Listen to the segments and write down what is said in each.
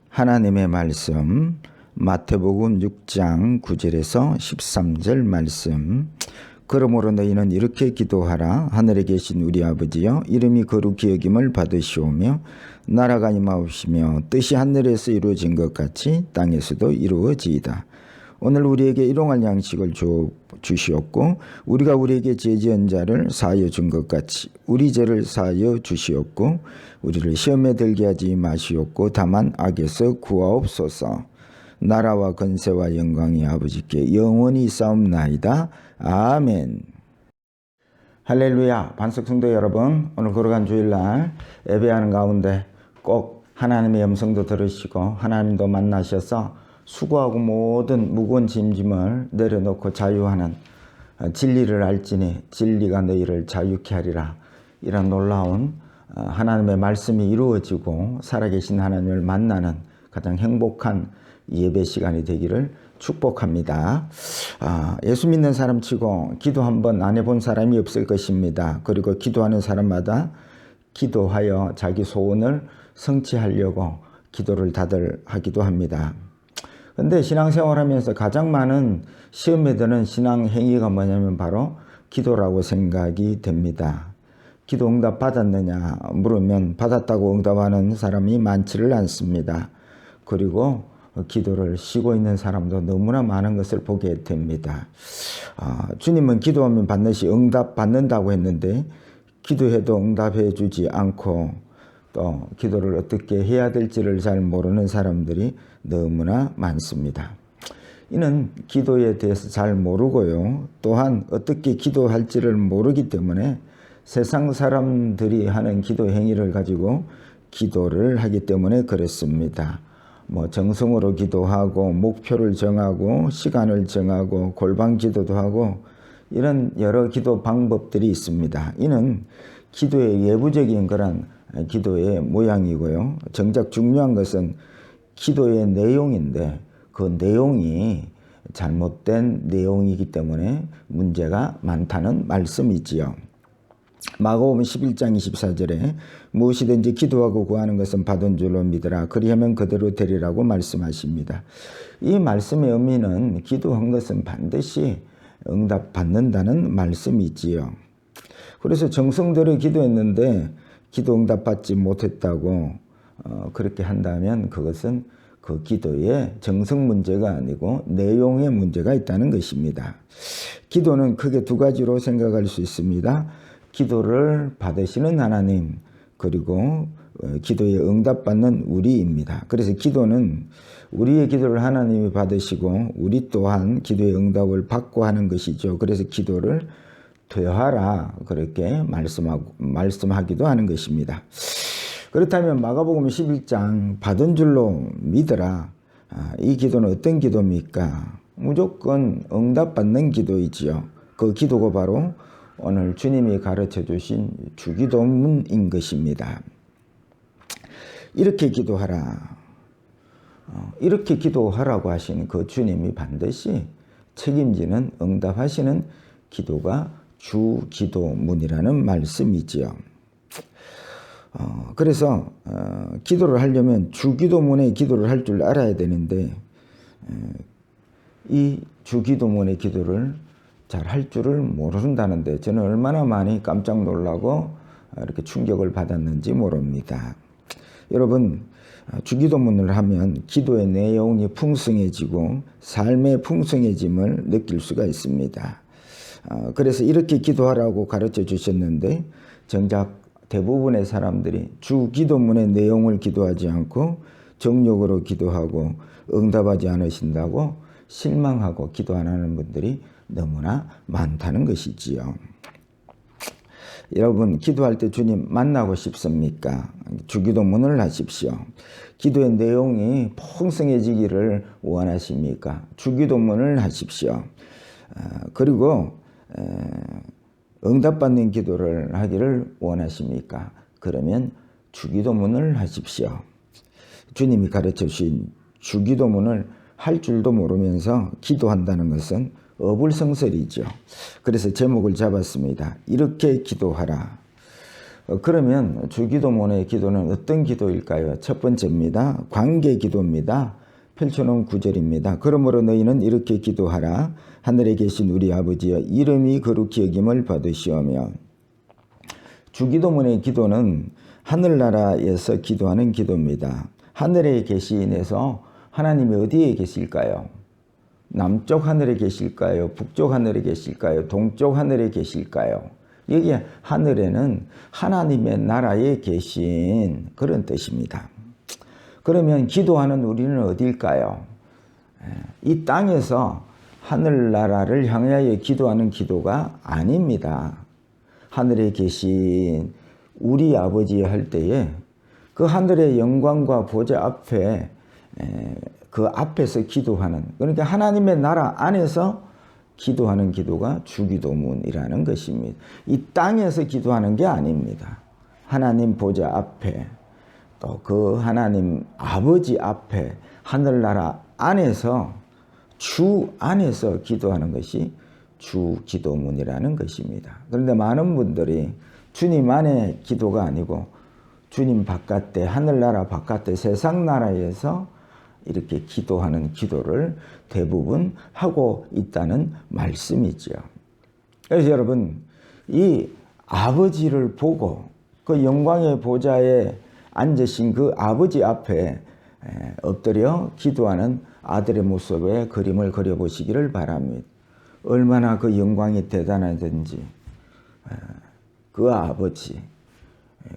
하나님의 말씀 마태복음 6장 9절에서 13절 말씀. 그러므로 너희는 이렇게 기도하라. 하늘에 계신 우리 아버지여, 이름이 거룩히 여김을 받으시오며 나라가 임하옵시며 뜻이 하늘에서 이루어진 것 같이 땅에서도 이루어지이다. 오늘 우리에게 일용할 양식을 주시옵고 우리가 우리에게 죄 지은 자를 사하여 준 것 같이 우리 죄를 사하여 주시옵고 우리를 시험에 들게 하지 마시옵고 다만 악에서 구하옵소서. 나라와 권세와 영광이 아버지께 영원히 있사옵나이다. 아멘. 할렐루야. 반석성도 여러분, 오늘 걸어간 주일날 예배하는 가운데 꼭 하나님의 음성도 들으시고 하나님도 만나셔서 수고하고 모든 무거운 짐을 내려놓고 자유하는 진리를 알지니 진리가 너희를 자유케 하리라. 이런 놀라운 하나님의 말씀이 이루어지고 살아계신 하나님을 만나는 가장 행복한 예배 시간이 되기를 축복합니다. 예수 믿는 사람 치고 기도 한번 안 해본 사람이 없을 것입니다. 그리고 기도하는 사람마다 기도하여 자기 소원을 성취하려고 기도를 다들 하기도 합니다. 근데 신앙생활하면서 가장 많은 시험에 드는 신앙 행위가 뭐냐면 바로 기도라고 생각이 됩니다. 기도 응답 받았느냐 물으면 받았다고 응답하는 사람이 많지를 않습니다. 그리고 기도를 쉬고 있는 사람도 너무나 많은 것을 보게 됩니다. 주님은 기도하면 반드시 응답 받는다고 했는데 기도해도 응답해 주지 않고 또 기도를 어떻게 해야 될지를 잘 모르는 사람들이 너무나 많습니다. 이는 기도에 대해서 잘 모르고요. 또한 어떻게 기도할지를 모르기 때문에 세상 사람들이 하는 기도 행위를 가지고 기도를 하기 때문에 그렇습니다. 정성으로 기도하고 목표를 정하고 시간을 정하고 골방 기도도 하고 이런 여러 기도 방법들이 있습니다. 이는 기도의 예부적인 그런 기도의 모양이고요. 정작 중요한 것은 기도의 내용인데 그 내용이 잘못된 내용이기 때문에 문제가 많다는 말씀이지요. 마가복음 11장 24절에 무엇이든지 기도하고 구하는 것은 받은 줄로 믿으라. 그리하면 그대로 되리라고 말씀하십니다. 이 말씀의 의미는 기도한 것은 반드시 응답받는다는 말씀이지요. 그래서 정성대로 기도했는데 기도 응답받지 못했다고 그렇게 한다면 그것은 그 기도의 정성 문제가 아니고 내용의 문제가 있다는 것입니다. 기도는 크게 두 가지로 생각할 수 있습니다. 기도를 받으시는 하나님, 그리고 기도에 응답받는 우리입니다. 그래서 기도는 우리의 기도를 하나님이 받으시고 우리 또한 기도의 응답을 받고 하는 것이죠. 그래서 기도를 되하라 그렇게 말씀하기도 하는 것입니다. 그렇다면 마가복음 11장 받은 줄로 믿으라. 이 기도는 어떤 기도입니까? 무조건 응답받는 기도이지요. 그 기도가 바로 오늘 주님이 가르쳐 주신 주기도문인 것입니다. 이렇게 기도하라. 이렇게 기도하라고 하신 그 주님이 반드시 책임지는 응답하시는 기도가 주기도문이라는 말씀이지요. 그래서 기도를 하려면 주기도문의 기도를 할 줄 알아야 되는데 이 주기도문의 기도를 잘 할 줄을 모른다는데 저는 얼마나 많이 깜짝 놀라고 이렇게 충격을 받았는지 모릅니다. 여러분, 주기도문을 하면 기도의 내용이 풍성해지고 삶의 풍성해짐을 느낄 수가 있습니다. 그래서 이렇게 기도하라고 가르쳐 주셨는데 정작 대부분의 사람들이 주기도문의 내용을 기도하지 않고 정욕으로 기도하고 응답하지 않으신다고 실망하고 기도 안 하는 분들이 너무나 많다는 것이지요. 여러분, 기도할 때 주님 만나고 싶습니까? 주기도문을 하십시오. 기도의 내용이 풍성해지기를 원하십니까? 주기도문을 하십시오. 그리고 응답받는 기도를 하기를 원하십니까? 그러면 주기도문을 하십시오. 주님이 가르쳐 주신 주기도문을 할 줄도 모르면서 기도한다는 것은 어불성설이죠. 그래서 제목을 잡았습니다. 이렇게 기도하라. 그러면 주기도문의 기도는 어떤 기도일까요? 첫 번째입니다. 관계 기도입니다. 펼쳐놓은 구절입니다. 그러므로 너희는 이렇게 기도하라. 하늘에 계신 우리 아버지여 이름이 거룩히 여김을 받으시오며. 주기도문의 기도는 하늘나라에서 기도하는 기도입니다. 하늘에 계신에서 하나님이 어디에 계실까요? 남쪽 하늘에 계실까요? 북쪽 하늘에 계실까요? 동쪽 하늘에 계실까요? 여기 하늘에는 하나님의 나라에 계신 그런 뜻입니다. 그러면 기도하는 우리는 어딜까요? 이 땅에서 하늘나라를 향하여 기도하는 기도가 아닙니다. 하늘에 계신 우리 아버지 할 때에 그 하늘의 영광과 보좌 앞에 그 앞에서 기도하는, 그러니까 하나님의 나라 안에서 기도하는 기도가 주기도문이라는 것입니다. 이 땅에서 기도하는 게 아닙니다. 하나님 보좌 앞에 또 그 하나님 아버지 앞에 하늘나라 안에서 주 안에서 기도하는 것이 주기도문이라는 것입니다. 그런데 많은 분들이 주님 안에 기도가 아니고 주님 바깥에 하늘나라 바깥에 세상나라에서 이렇게 기도하는 기도를 대부분 하고 있다는 말씀이죠. 그래서 여러분 이 아버지를 보고 그 영광의 보좌에 앉으신 그 아버지 앞에 엎드려 기도하는 아들의 모습의 그림을 그려보시기를 바랍니다. 얼마나 그 영광이 대단하든지 그 아버지,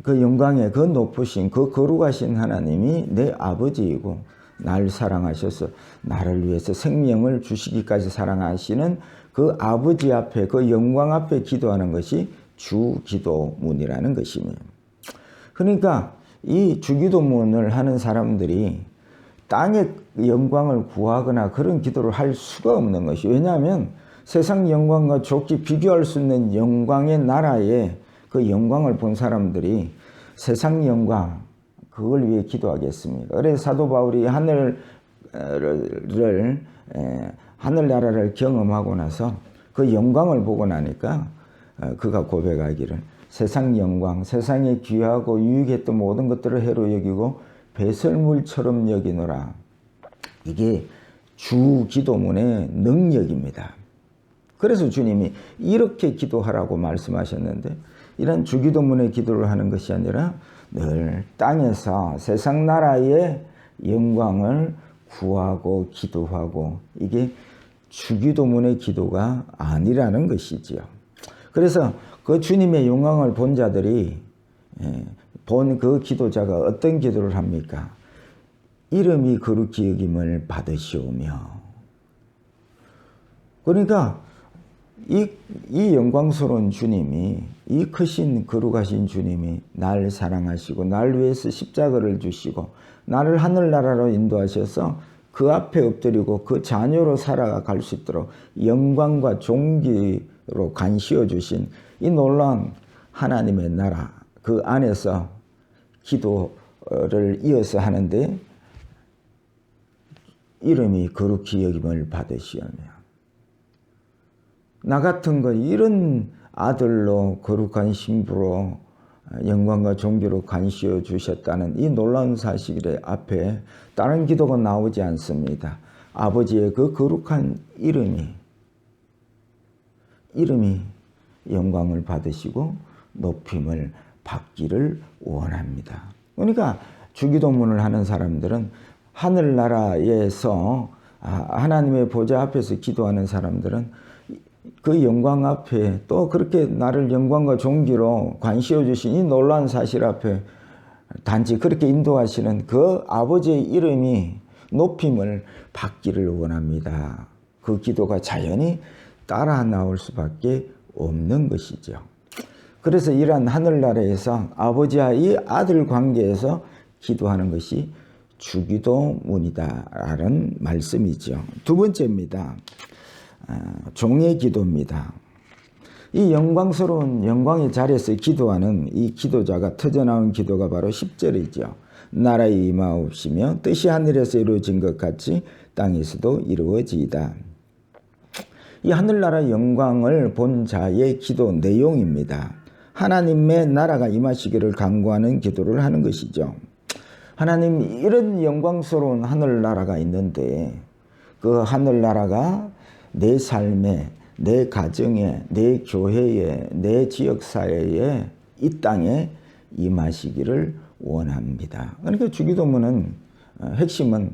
그 영광의 그 높으신 그 거룩하신 하나님이 내 아버지이고 날 사랑하셔서 나를 위해서 생명을 주시기까지 사랑하시는 그 아버지 앞에 그 영광 앞에 기도하는 것이 주기도문이라는 것입니다. 그러니까 이 주기도문을 하는 사람들이 땅의 영광을 구하거나 그런 기도를 할 수가 없는 것이, 왜냐하면 세상 영광과 좋게 비교할 수 있는 영광의 나라에 그 영광을 본 사람들이 세상 영광 그걸 위해 기도하겠습니까? 그래서 사도 바울이 하늘나라를 경험하고 나서 그 영광을 보고 나니까 그가 고백하기를 세상 영광, 세상에 귀하고 유익했던 모든 것들을 해로 여기고 배설물처럼 여기노라. 이게 주기도문의 능력입니다. 그래서 주님이 이렇게 기도하라고 말씀하셨는데, 이런 주기도문의 기도를 하는 것이 아니라 늘 땅에서 세상 나라의 영광을 구하고 기도하고, 이게 주기도문의 기도가 아니라는 것이지요. 그래서 그 주님의 영광을 본 자들이 본 그 기도자가 어떤 기도를 합니까? 이름이 거룩히 여김을 받으시오며. 그러니까 이 영광스러운 주님이, 이 크신 거룩하신 주님이 날 사랑하시고 날 위해서 십자가를 주시고 나를 하늘나라로 인도하셔서 그 앞에 엎드리고 그 자녀로 살아갈 수 있도록 영광과 존귀로 간시어 주신 이 놀라운 하나님의 나라, 그 안에서 기도를 이어서 하는데 이름이 거룩히 여김을 받으시오며. 나 같은 거 이런 아들로 거룩한 신부로 영광과 존귀로 간시어 주셨다는 이 놀라운 사실 앞에 다른 기도가 나오지 않습니다. 아버지의 그 거룩한 이름이 영광을 받으시고 높임을 받기를 원합니다. 그러니까 주기도문을 하는 사람들은 하늘나라에서 하나님의 보좌 앞에서 기도하는 사람들은 그 영광 앞에 또 그렇게 나를 영광과 존귀로 관시어 주신 이 놀라운 사실 앞에 단지 그렇게 인도하시는 그 아버지의 이름이 높임을 받기를 원합니다. 그 기도가 자연히 따라 나올 수밖에 없는 것이죠. 그래서 이러한 하늘나라에서 아버지와 이 아들 관계에서 기도하는 것이 주기도문이다라는 말씀이죠. 두 번째입니다. 종의 기도입니다. 이 영광스러운 영광의 자리에서 기도하는 이 기도자가 터져나온 기도가 바로 10절이죠. 나라의 임하옵시며 뜻이 하늘에서 이루어진 것 같이 땅에서도 이루어지이다. 이 하늘나라 영광을 본 자의 기도 내용입니다. 하나님의 나라가 임하시기를 간구하는 기도를 하는 것이죠. 하나님, 이런 영광스러운 하늘나라가 있는데 그 하늘나라가 내 삶에, 내 가정에, 내 교회에, 내 지역사회에, 이 땅에 임하시기를 원합니다. 그러니까 주기도문은 핵심은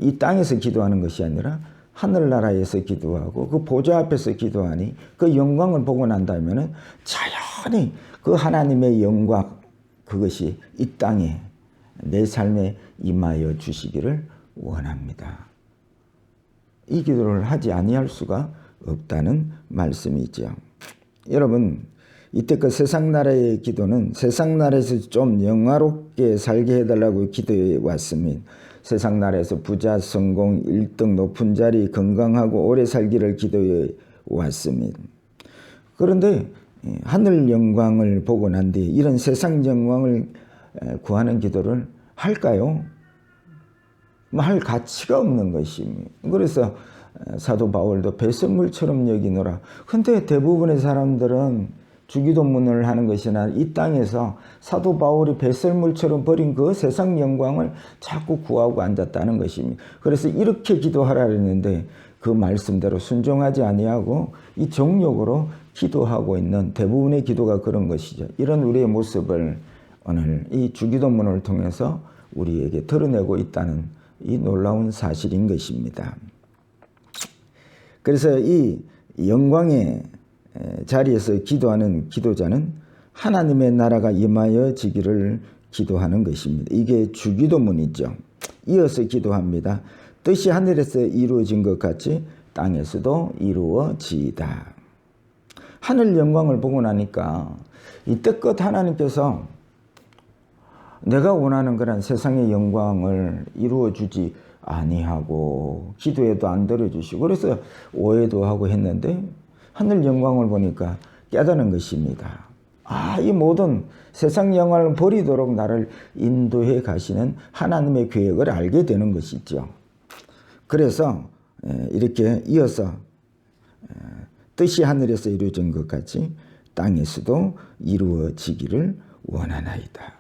이 땅에서 기도하는 것이 아니라 하늘나라에서 기도하고 그 보좌 앞에서 기도하니 그 영광을 보고 난다면 자연히 그 하나님의 영광, 그것이 이 땅에 내 삶에 임하여 주시기를 원합니다. 이 기도를 하지 아니할 수가 없다는 말씀이죠. 여러분, 이때껏 세상 나라의 기도는 세상 나라에서 좀 영화롭게 살게 해달라고 기도해 왔습니다. 세상 나라에서 부자, 성공, 1등, 높은 자리, 건강하고 오래 살기를 기도해 왔습니다. 그런데 하늘 영광을 보고 난 뒤에 이런 세상 영광을 구하는 기도를 할까요? 할 가치가 없는 것입니다. 그래서 사도 바울도 배설물처럼 여기노라. 근데 대부분의 사람들은 주기도문을 하는 것이나 이 땅에서 사도 바울이 배설물처럼 버린 그 세상 영광을 자꾸 구하고 앉았다는 것입니다. 그래서 이렇게 기도하라 했는데 그 말씀대로 순종하지 아니하고 이 정욕으로 기도하고 있는 대부분의 기도가 그런 것이죠. 이런 우리의 모습을 오늘 이 주기도문을 통해서 우리에게 드러내고 있다는 이 놀라운 사실인 것입니다. 그래서 이 영광의 자리에서 기도하는 기도자는 하나님의 나라가 임하여지기를 기도하는 것입니다. 이게 주기도문이죠. 이어서 기도합니다. 뜻이 하늘에서 이루어진 것 같이 땅에서도 이루어지이다. 하늘 영광을 보고 나니까 이때껏 하나님께서 내가 원하는 그런 세상의 영광을 이루어주지 아니하고 기도에도 안 들어주시고 그래서 오해도 하고 했는데 하늘 영광을 보니까 깨달은 것입니다. 이 모든 세상 영광을 버리도록 나를 인도해 가시는 하나님의 계획을 알게 되는 것이죠. 그래서 이렇게 이어서 뜻이 하늘에서 이루어진 것 같이 땅에서도 이루어지기를 원하나이다.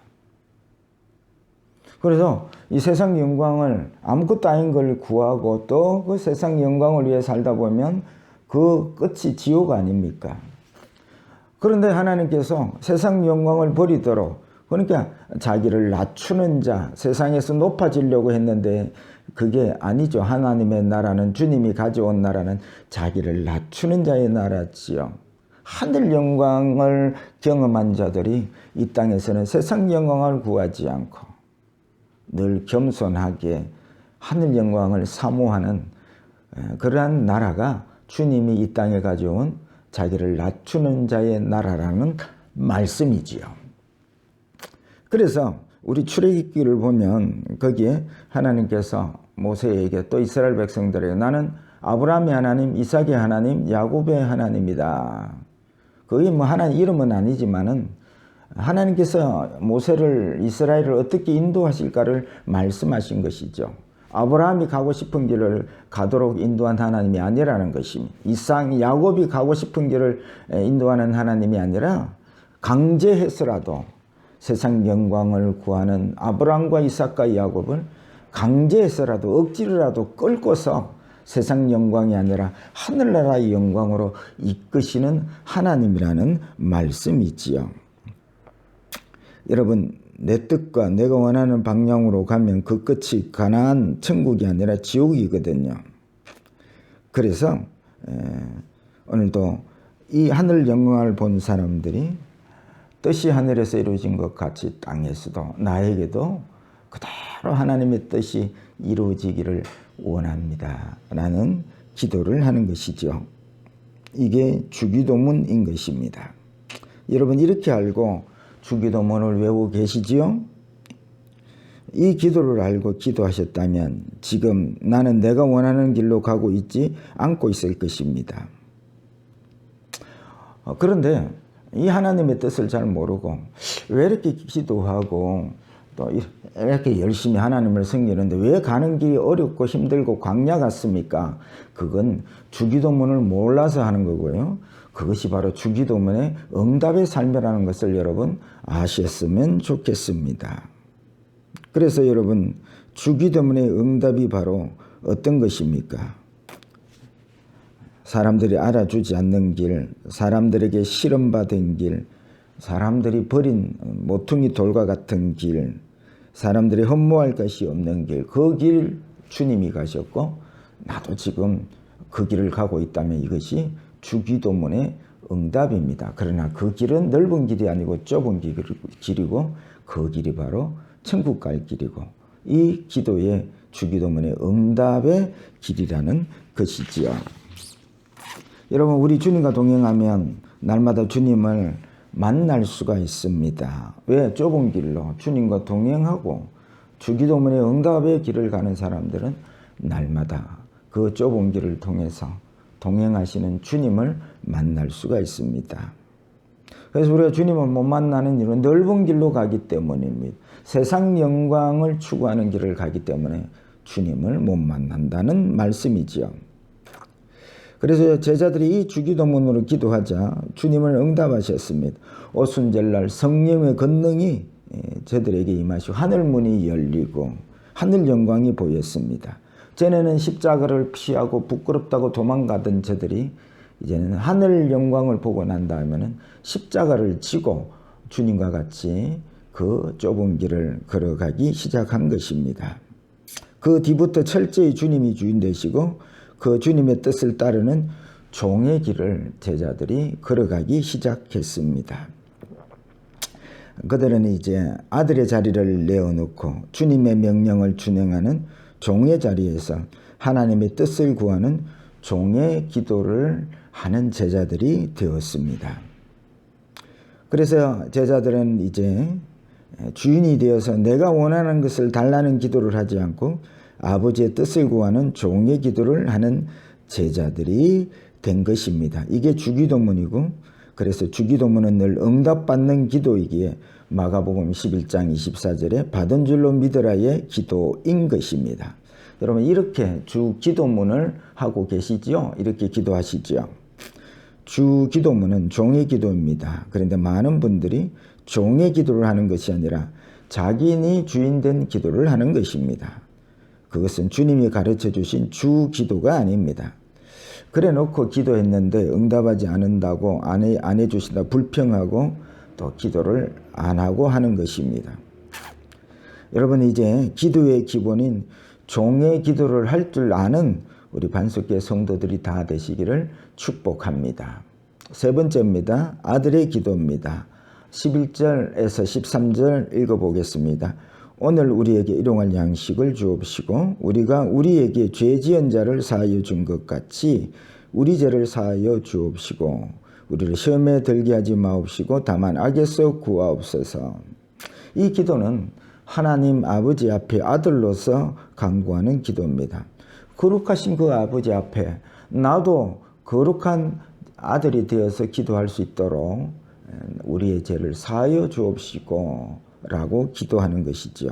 그래서 이 세상 영광을 아무것도 아닌 걸 구하고 또 그 세상 영광을 위해 살다 보면 그 끝이 지옥 아닙니까? 그런데 하나님께서 세상 영광을 버리도록 그러니까 자기를 낮추는 자, 세상에서 높아지려고 했는데 그게 아니죠. 하나님의 나라는 주님이 가져온 나라는 자기를 낮추는 자의 나라지요. 하늘 영광을 경험한 자들이 이 땅에서는 세상 영광을 구하지 않고 늘 겸손하게 하늘 영광을 사모하는 그러한 나라가 주님이 이 땅에 가져온 자기를 낮추는 자의 나라라는 말씀이지요. 그래서 우리 출애굽기를 보면 거기에 하나님께서 모세에게 또 이스라엘 백성들에게 나는 아브라함의 하나님, 이삭의 하나님, 야곱의 하나님이다. 그게 뭐 하나님 이름은 아니지만은 하나님께서 모세를 이스라엘을 어떻게 인도하실까를 말씀하신 것이죠. 아브라함이 가고 싶은 길을 가도록 인도한 하나님이 아니라는 것입니다. 이삭, 야곱이 가고 싶은 길을 인도하는 하나님이 아니라 강제해서라도 세상 영광을 구하는 아브라함과 이삭과 야곱을 강제해서라도 억지로라도 끌고서 세상 영광이 아니라 하늘나라의 영광으로 이끄시는 하나님이라는 말씀이지요. 여러분, 내 뜻과 내가 원하는 방향으로 가면 그 끝이 가나안 천국이 아니라 지옥이거든요. 그래서 오늘도 이 하늘 영광을 본 사람들이 뜻이 하늘에서 이루어진 것 같이 땅에서도 나에게도 그대로 하나님의 뜻이 이루어지기를 원합니다 라는 기도를 하는 것이죠. 이게 주기도문인 것입니다. 여러분 이렇게 알고 주기도문을 외우고 계시지요? 이 기도를 알고 기도하셨다면 지금 나는 내가 원하는 길로 가고 있지 않고 있을 것입니다. 그런데 이 하나님의 뜻을 잘 모르고 왜 이렇게 기도하고 또 이렇게 열심히 하나님을 섬기는데 왜 가는 길이 어렵고 힘들고 광야 같습니까? 그건 주기도문을 몰라서 하는 거고요. 그것이 바로 주기도문의 응답의 삶이라는 것을 여러분 아셨으면 좋겠습니다. 그래서 여러분 주기도문의 응답이 바로 어떤 것입니까? 사람들이 알아주지 않는 길, 사람들에게 실험받은 길, 사람들이 버린 모퉁이 돌과 같은 길, 사람들이 흠모할 것이 없는 길, 그 길 주님이 가셨고 나도 지금 그 길을 가고 있다면 이것이 주기도문의 응답입니다. 그러나 그 길은 넓은 길이 아니고 좁은 길이고 그 길이 바로 천국 갈 길이고 이 기도의 주기도문의 응답의 길이라는 것이지요. 여러분 우리 주님과 동행하면 날마다 주님을 만날 수가 있습니다. 왜? 좁은 길로 주님과 동행하고 주기도문의 응답의 길을 가는 사람들은 날마다 그 좁은 길을 통해서 동행하시는 주님을 만날 수가 있습니다. 그래서 우리가 주님을 못 만나는 이유는 넓은 길로 가기 때문입니다. 세상 영광을 추구하는 길을 가기 때문에 주님을 못 만난다는 말씀이지요. 그래서 제자들이 이 주기도문으로 기도하자 주님을 응답하셨습니다. 오순절날 성령의 권능이 저들에게 임하시고 하늘문이 열리고 하늘 영광이 보였습니다. 전에는 십자가를 피하고 부끄럽다고 도망가던 저들이 이제는 하늘 영광을 보고 난 다음에는 십자가를 지고 주님과 같이 그 좁은 길을 걸어가기 시작한 것입니다. 그 뒤부터 철저히 주님이 주인 되시고 그 주님의 뜻을 따르는 종의 길을 제자들이 걸어가기 시작했습니다. 그들은 이제 아들의 자리를 내어놓고 주님의 명령을 준행하는 종의 자리에서 하나님의 뜻을 구하는 종의 기도를 하는 제자들이 되었습니다. 그래서 제자들은 이제 주인이 되어서 내가 원하는 것을 달라는 기도를 하지 않고 아버지의 뜻을 구하는 종의 기도를 하는 제자들이 된 것입니다. 이게 주기도문이고 그래서 주기도문은 늘 응답받는 기도이기에 마가복음 11장 24절에 받은 줄로 믿으라의 기도인 것입니다. 여러분 이렇게 주기도문을 하고 계시지요? 이렇게 기도하시지요? 주기도문은 종의 기도입니다. 그런데 많은 분들이 종의 기도를 하는 것이 아니라 자기인이 주인된 기도를 하는 것입니다. 그것은 주님이 가르쳐 주신 주기도가 아닙니다. 그래 놓고 기도했는데 응답하지 않는다고 안 해주신다 불평하고 또 기도를 안 하고 하는 것입니다. 여러분 이제 기도의 기본인 종의 기도를 할 줄 아는 우리 반석교회 성도들이 다 되시기를 축복합니다. 세 번째입니다. 아들의 기도입니다. 11절에서 13절 읽어보겠습니다. 오늘 우리에게 일용할 양식을 주옵시고 우리가 우리에게 죄 지은 자를 사하여 준 것 같이 우리 죄를 사하여 주옵시고 우리를 시험에 들게 하지 마옵시고 다만 악에서 구하옵소서. 이 기도는 하나님 아버지 앞에 아들로서 간구하는 기도입니다. 거룩하신 그 아버지 앞에 나도 거룩한 아들이 되어서 기도할 수 있도록 우리의 죄를 사하여 주옵시고 라고 기도하는 것이죠.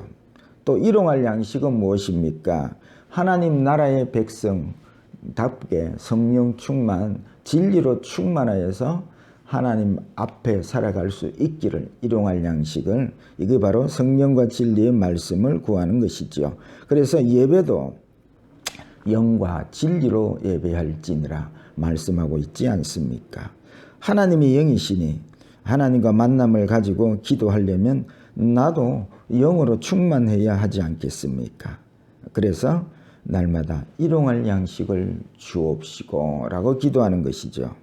또 일용할 양식은 무엇입니까? 하나님 나라의 백성답게 성령 충만, 진리로 충만하여서 하나님 앞에 살아갈 수 있기를 일용할 양식을 이게 바로 성령과 진리의 말씀을 구하는 것이죠. 그래서 예배도 영과 진리로 예배할지니라 말씀하고 있지 않습니까? 하나님이 영이시니 하나님과 만남을 가지고 기도하려면 나도 영으로 충만해야 하지 않겠습니까? 그래서 날마다 일용할 양식을 주옵시고 라고 기도하는 것이죠.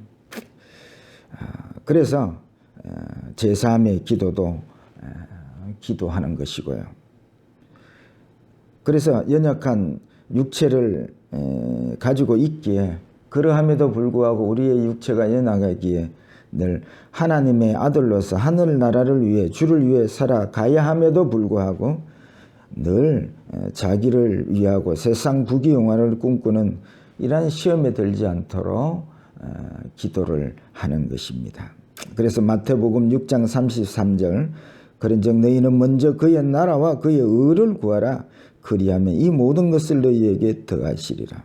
그래서 제3의 기도도 기도하는 것이고요. 그래서 연약한 육체를 가지고 있기에 그러함에도 불구하고 우리의 육체가 연약하기에 늘 하나님의 아들로서 하늘나라를 위해 주를 위해 살아가야 함에도 불구하고 늘 자기를 위하고 세상 부귀영화를 꿈꾸는 이러한 시험에 들지 않도록 기도를 하는 것입니다. 그래서 마태복음 6장 33절 그런즉 너희는 먼저 그의 나라와 그의 의를 구하라 그리하면 이 모든 것을 너희에게 더하시리라.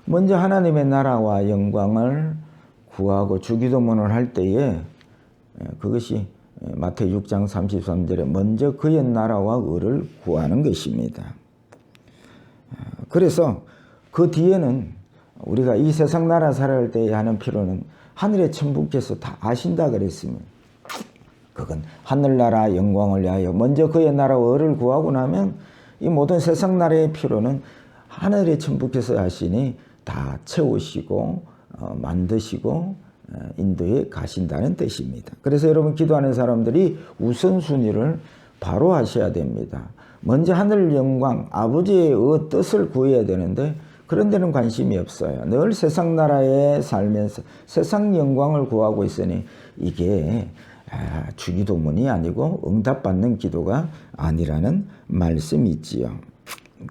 먼저 하나님의 나라와 영광을 구하고 주기도문을 할 때에 그것이 마태복음 6장 33절에 먼저 그의 나라와 의를 구하는 것입니다. 그래서 그 뒤에는 우리가 이 세상 나라 살아갈 때 하는 필요는 하늘의 천부께서 다 아신다 그랬습니다. 그건 하늘나라 영광을 위하여 먼저 그의 나라와 의를 구하고 나면 이 모든 세상 나라의 필요는 하늘의 천부께서 하시니 다 채우시고 만드시고 인도에 가신다는 뜻입니다. 그래서 여러분 기도하는 사람들이 우선순위를 바로 하셔야 됩니다. 먼저 하늘 영광 아버지의 뜻을 구해야 되는데 그런 데는 관심이 없어요. 늘 세상 나라에 살면서 세상 영광을 구하고 있으니 이게 주기도문이 아니고 응답받는 기도가 아니라는 말씀이 있지요.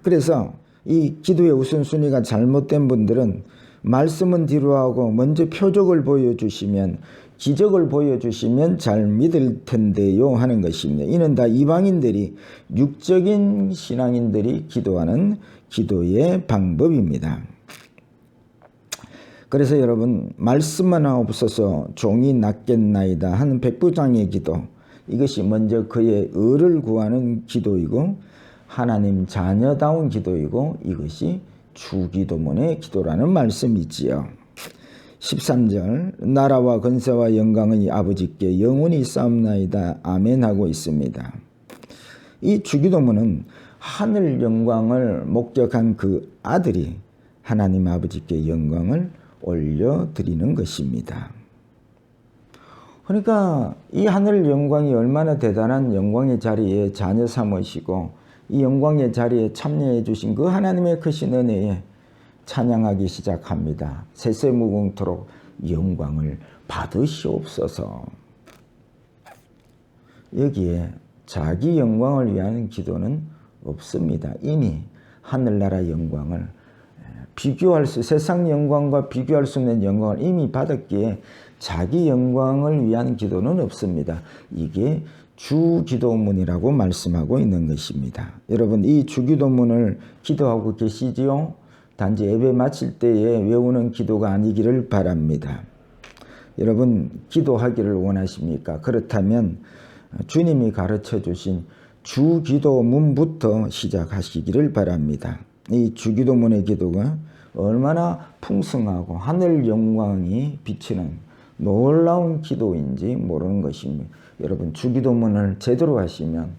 그래서 이 기도의 우선순위가 잘못된 분들은 말씀은 뒤로 하고 먼저 표적을 보여주시면 기적을 보여주시면 잘 믿을 텐데요 하는 것입니다. 이는 다 이방인들이 육적인 신앙인들이 기도하는 기도의 방법입니다. 그래서 여러분 말씀만 없어서 종이 낫겠나이다 하는 백부장의 기도 이것이 먼저 그의 의를 구하는 기도이고 하나님 자녀다운 기도이고 이것이 주기도문의 기도라는 말씀이지요. 13절 나라와 권세와 영광의 아버지께 영원히 싸움나이다 아멘 하고 있습니다. 이 주기도문은 하늘 영광을 목격한 그 아들이 하나님 아버지께 영광을 올려드리는 것입니다. 그러니까 이 하늘 영광이 얼마나 대단한 영광의 자리에 자녀 삼으시고 이 영광의 자리에 참여해 주신 그 하나님의 크신 은혜에 찬양하기 시작합니다. 세세무궁토록 영광을 받으시옵소서. 여기에 자기 영광을 위한 기도는 없습니다. 이미 하늘나라 영광을 세상 영광과 비교할 수 있는 영광을 이미 받았기에 자기 영광을 위한 기도는 없습니다. 이게 주기도문이라고 말씀하고 있는 것입니다. 여러분 이 주기도문을 기도하고 계시지요? 단지 예배 마칠 때에 외우는 기도가 아니기를 바랍니다. 여러분 기도하기를 원하십니까? 그렇다면 주님이 가르쳐 주신 주기도문부터 시작하시기를 바랍니다. 이 주기도문의 기도가 얼마나 풍성하고 하늘 영광이 비치는 놀라운 기도인지 모르는 것입니다. 여러분 주기도문을 제대로 하시면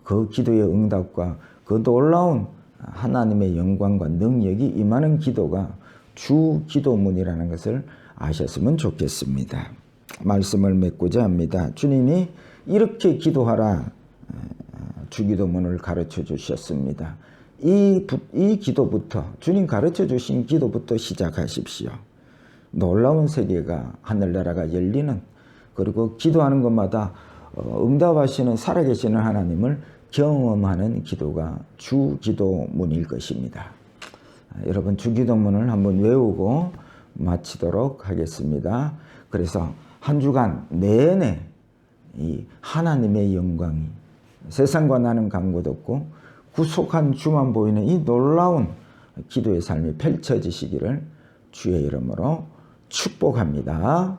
그 기도의 응답과 그 놀라운 하나님의 영광과 능력이 임하는 기도가 주기도문이라는 것을 아셨으면 좋겠습니다. 말씀을 맺고자 합니다. 주님이 이렇게 기도하라 주기도문을 가르쳐 주셨습니다. 이 기도부터 주님 가르쳐 주신 기도부터 시작하십시오. 놀라운 세계가 하늘나라가 열리는 그리고 기도하는 것마다 응답하시는 살아계시는 하나님을 경험하는 기도가 주기도문일 것입니다. 여러분 주기도문을 한번 외우고 마치도록 하겠습니다. 그래서 한 주간 내내 이 하나님의 영광이 세상과 나는 간곳 없고 구속한 주만 보이는 이 놀라운 기도의 삶이 펼쳐지시기를 주의 이름으로 축복합니다.